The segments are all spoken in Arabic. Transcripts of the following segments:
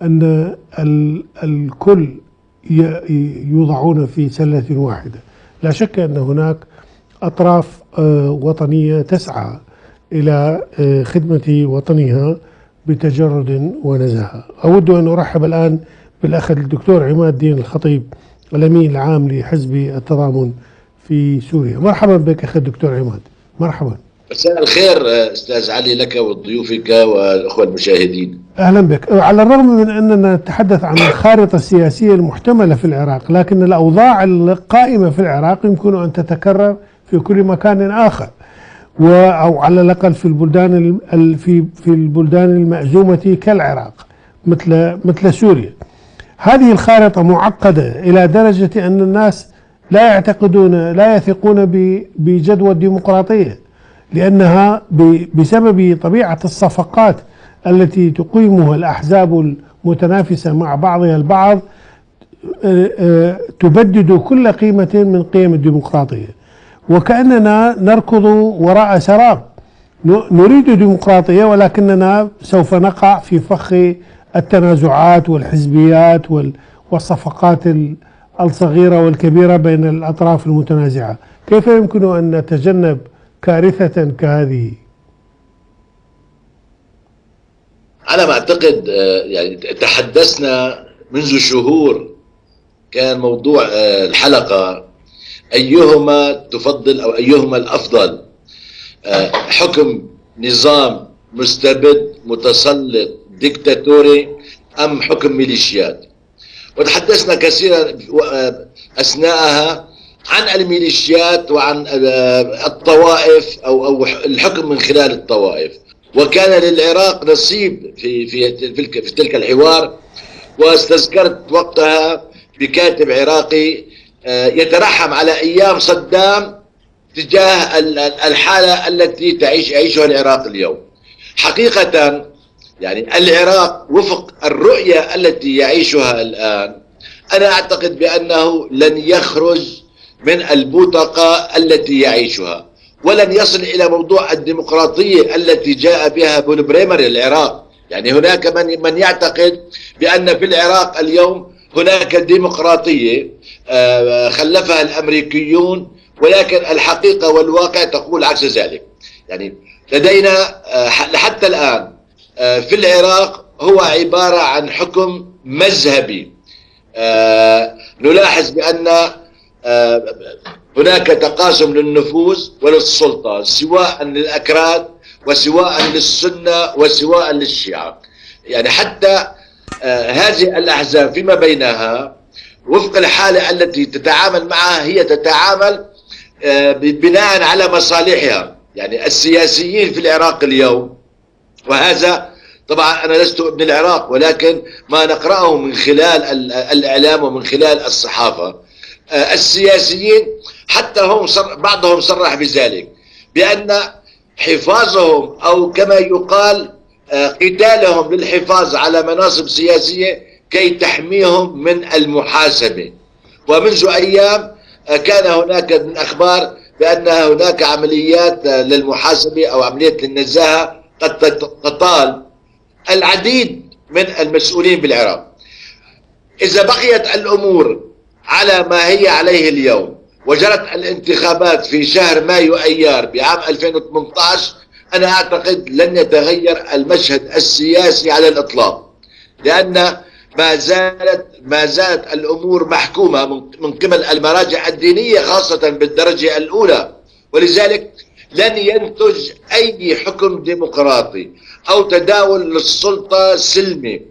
أن الكل يوضعون في سلة واحدة. لا شك أن هناك أطراف وطنية تسعى إلى خدمة وطنها بتجرد ونزاهة. أود أن أرحب الآن بالأخ الدكتور عماد الدين الخطيب، الأمين العام لحزب التضامن في سوريا. مرحبا بك أخي الدكتور عماد. مرحبا. مساء الخير أستاذ علي لك وضيوفك والأخوة المشاهدين. أهلا بك. على الرغم من أننا نتحدث عن الخارطة السياسية المحتملة في العراق، لكن الأوضاع القائمة في العراق يمكن أن تتكرر في كل مكان آخر، أو على الأقل في البلدان المأزومة كالعراق مثل سوريا. هذه الخارطة معقدة إلى درجة أن الناس لا يثقون بجدوى الديمقراطية، لأنها بسبب طبيعة الصفقات التي تقيمها الأحزاب المتنافسة مع بعضها البعض تبدد كل قيمة من قيم الديمقراطية، وكأننا نركض وراء سراب. نريد ديمقراطية ولكننا سوف نقع في فخ التنازعات والحزبيات والصفقات الصغيرة والكبيرة بين الأطراف المتنازعة. كيف يمكن أن نتجنب كارثة كهذه؟ على ما أعتقد يعني تحدثنا منذ شهور، كان موضوع الحلقة أيهما تفضل أو أيهما الأفضل، حكم نظام مستبد متسلط ديكتاتوري أم حكم ميليشيات. وتحدثنا كثيرا أثناءها عن الميليشيات وعن الطوائف أو الحكم من خلال الطوائف، وكان للعراق نصيب في تلك الحوار. واستذكرت وقتها بكاتب عراقي يترحم على أيام صدام تجاه الحالة التي يعيشها العراق اليوم. حقيقة يعني العراق وفق الرؤية التي يعيشها الآن، أنا أعتقد بأنه لن يخرج من البوتقة التي يعيشها، ولن يصل إلى موضوع الديمقراطية التي جاء بها بون بريمر للعراق. يعني هناك من يعتقد بأن في العراق اليوم هناك ديمقراطية خلفها الأمريكيون، ولكن الحقيقة والواقع تقول عكس ذلك. يعني لدينا حتى الآن في العراق هو عبارة عن حكم مذهبي. نلاحظ بأن هناك تقاسم للنفوذ وللسلطة، سواء للأكراد وسواء للسنة وسواء للشيعة. يعني حتى هذه الأحزاب فيما بينها وفق الحالة التي تتعامل معها، هي تتعامل بناء على مصالحها. يعني السياسيين في العراق اليوم، وهذا طبعا أنا لست ابن العراق، ولكن ما نقرأه من خلال الإعلام ومن خلال الصحافة، السياسيين حتى هم بعضهم صرح بذلك، بأن حفاظهم أو كما يقال قتالهم للحفاظ على مناصب سياسية كي تحميهم من المحاسبة. ومنذ أيام كان هناك من أخبار بأن هناك عمليات للمحاسبة أو عمليات للنزاهة قد تطال العديد من المسؤولين بالعراق. إذا بقيت الأمور على ما هي عليه اليوم وجرت الانتخابات في شهر مايو أيار بعام 2018، أنا أعتقد لن يتغير المشهد السياسي على الإطلاق، لأن ما زالت الأمور محكومة من قبل المراجع الدينية خاصة بالدرجة الأولى. ولذلك لن ينتج أي حكم ديمقراطي أو تداول للسلطة سلمي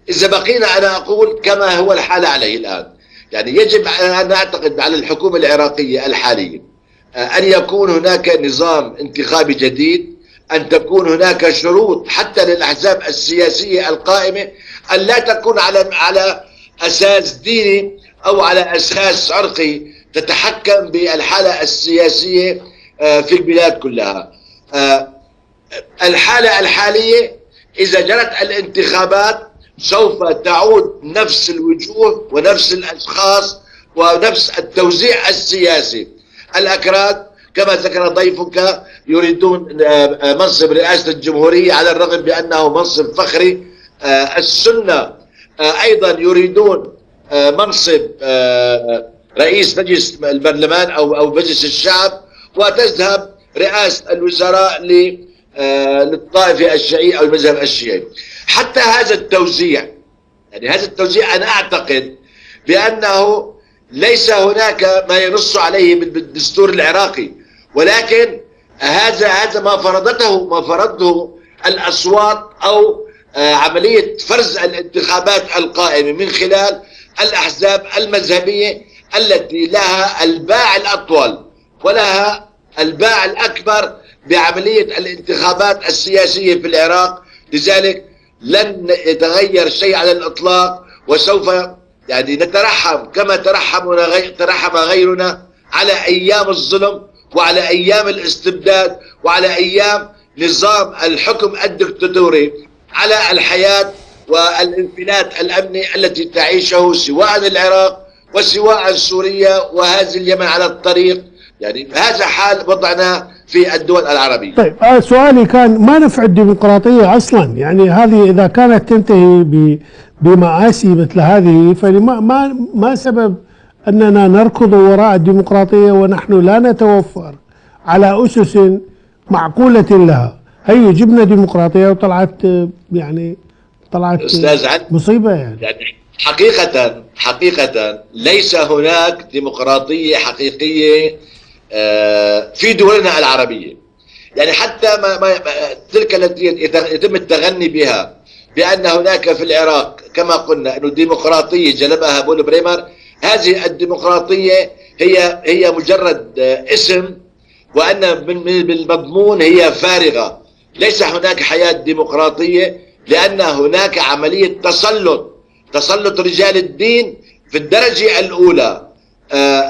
إذا بقينا، أنا أقول كما هو الحال عليه الآن. يعني يجب أن نعتقد على الحكومة العراقية الحالية أن يكون هناك نظام انتخابي جديد، أن تكون هناك شروط حتى للأحزاب السياسية القائمة أن لا تكون على أساس ديني أو على أساس عرقي تتحكم بالحالة السياسية في البلاد كلها. الحالة الحالية إذا جرت الانتخابات سوف تعود نفس الوجوه ونفس الأشخاص ونفس التوزيع السياسي. الأكراد كما ذكر ضيفك يريدون منصب رئاسة الجمهورية على الرغم بأنه منصب فخري السنة أيضا يريدون منصب رئيس مجلس البرلمان أو مجلس الشعب، وتذهب رئاسة الوزراء للطائفة الشيعية أو المذهب الشيعي. حتى هذا التوزيع، يعني هذا التوزيع أنا أعتقد بأنه ليس هناك ما ينص عليه بالدستور العراقي، ولكن هذا ما فرضته الأصوات أو عملية فرز الانتخابات القائمة من خلال الأحزاب المذهبية التي لها الباع الأطول ولها الباع الأكبر بعملية الانتخابات السياسية في العراق. لذلك لن يتغير شيء على الإطلاق، وسوف يعني نترحم كما ترحم غيرنا على أيام الظلم وعلى أيام الاستبداد وعلى أيام نظام الحكم الدكتاتوري على الحياة والانفلات الأمني التي تعيشه سواء العراق وسواء سوريا وهذه اليمن على الطريق. يعني هذا حال وضعنا في الدول العربية. طيب سؤالي كان ما نفع الديمقراطية أصلا؟ يعني هذه إذا كانت تنتهي بمآسي مثل هذه، ما سبب أننا نركض وراء الديمقراطية ونحن لا نتوفر على أسس معقولة لها؟ هي جبنا ديمقراطية وطلعت يعني أستاذ مصيبة. يعني حقيقة ليس هناك ديمقراطية حقيقية في دولنا العربية. يعني حتى تلك التي يتم التغني بها بأن هناك في العراق كما قلنا أن الديمقراطية جلبها بول بريمر، هذه الديمقراطية هي مجرد اسم، وأن بالمضمون هي فارغة. ليس هناك حياة ديمقراطية، لأن هناك عملية تسلط رجال الدين في الدرجة الأولى.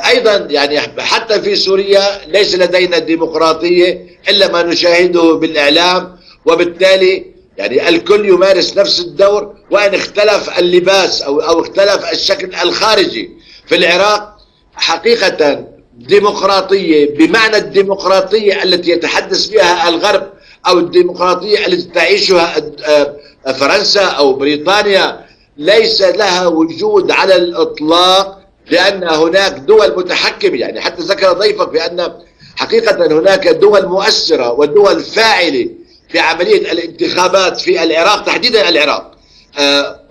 أيضا يعني حتى في سوريا ليس لدينا ديمقراطية إلا ما نشاهده بالإعلام، وبالتالي يعني الكل يمارس نفس الدور، وإن اختلف اللباس أو اختلف الشكل الخارجي. في العراق حقيقة ديمقراطية بمعنى الديمقراطية التي يتحدث بها الغرب أو الديمقراطية التي تعيشها فرنسا أو بريطانيا ليس لها وجود على الإطلاق، لأن هناك دول متحكمة. يعني حتى ذكر ضيفك بأن حقيقة هناك دول مؤثرة ودول فاعلة في عملية الانتخابات في العراق، تحديدا العراق،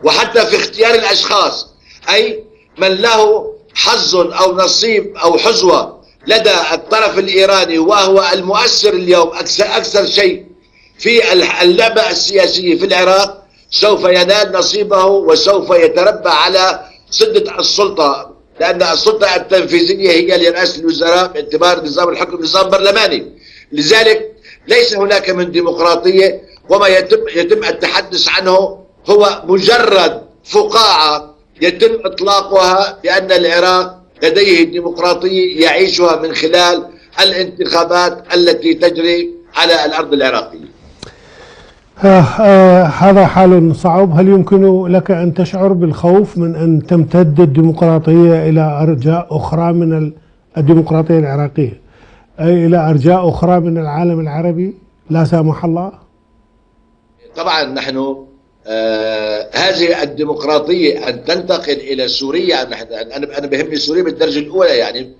وحتى في اختيار الأشخاص، أي من له حظ أو نصيب أو حظوة لدى الطرف الإيراني وهو المؤثر اليوم أكثر شيء في اللعبة السياسية في العراق، سوف ينال نصيبه وسوف يتربع على سدة السلطة، لأن السلطة التنفيذية هي لرئاسة الوزراء باعتبار نظام الحكم نظام برلماني. لذلك ليس هناك من ديمقراطية، وما يتم التحدث عنه هو مجرد فقاعة يتم إطلاقها بأن العراق لديه ديمقراطية يعيشها من خلال الانتخابات التي تجري على الأرض العراقية. هذا حال صعب. هل يمكن لك أن تشعر بالخوف من أن تمتد الديمقراطية إلى أرجاء أخرى من الديمقراطية العراقية، أي إلى أرجاء أخرى من العالم العربي لا سامح الله؟ طبعا نحن هذه الديمقراطية أن تنتقل إلى سوريا، أنا بهمني سوريا بالدرجة الأولى. يعني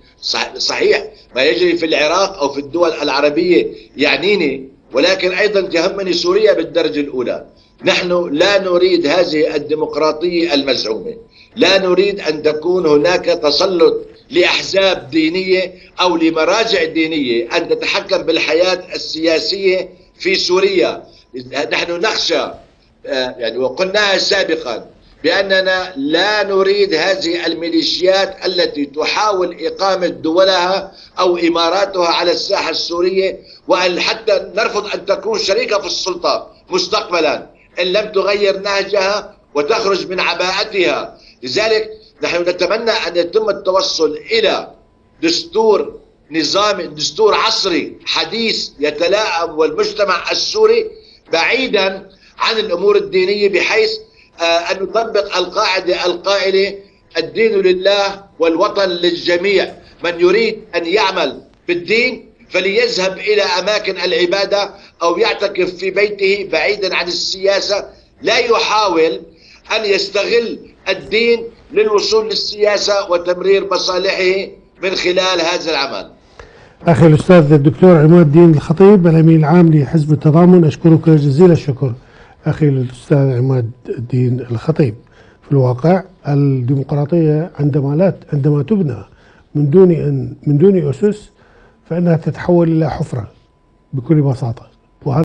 صحيح ما يجري في العراق أو في الدول العربية يعنيني، ولكن أيضا تهمني سوريا بالدرجة الأولى. نحن لا نريد هذه الديمقراطية المزعومة، لا نريد أن تكون هناك تسلط لأحزاب دينية أو لمراجع دينية أن تتحكم بالحياة السياسية في سوريا. نحن نخشى يعني وقلناها سابقا بأننا لا نريد هذه الميليشيات التي تحاول إقامة دولها أو إماراتها على الساحة السورية، وأن حتى نرفض أن تكون شريكة في السلطة مستقبلا إن لم تغير نهجها وتخرج من عباءتها. لذلك نحن نتمنى أن يتم التوصل إلى دستور عصري حديث يتلائم والمجتمع السوري بعيدا عن الأمور الدينية، بحيث أن نطبق القاعدة القائلة الدين لله والوطن للجميع. من يريد أن يعمل بالدين فليذهب إلى أماكن العبادة أو يعتكف في بيته بعيدا عن السياسة، لا يحاول أن يستغل الدين للوصول للسياسة وتمرير مصالحه من خلال هذا العمل. أخي الأستاذ الدكتور عماد الدين الخطيب الأمين العام لحزب التضامن، أشكرك جزيل الشكر أخي الأستاذ عماد الدين الخطيب. في الواقع الديمقراطية عندما تبنى من دون أسس فإنها تتحول إلى حفرة بكل بساطة. وهذا